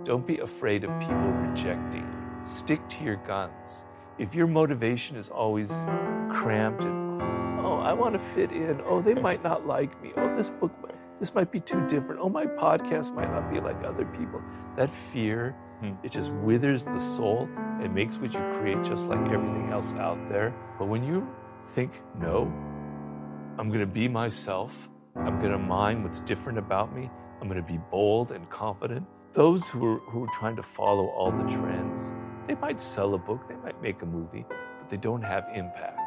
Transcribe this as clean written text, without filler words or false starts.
Don't be afraid of people rejecting you. Stick to your guns. If your motivation is always cramped and, oh, I want to fit in. Oh, they might not like me. Oh, this might be too different. Oh, my podcast might not be like other people. That fear, it just withers the soul. It makes what you create just like everything else out there. But when you think, no, I'm going to be myself. I'm going to mind what's different about me. I'm going to be bold and confident. Those who are trying to follow all the trends, they might sell a book, they might make a movie, but they don't have impact.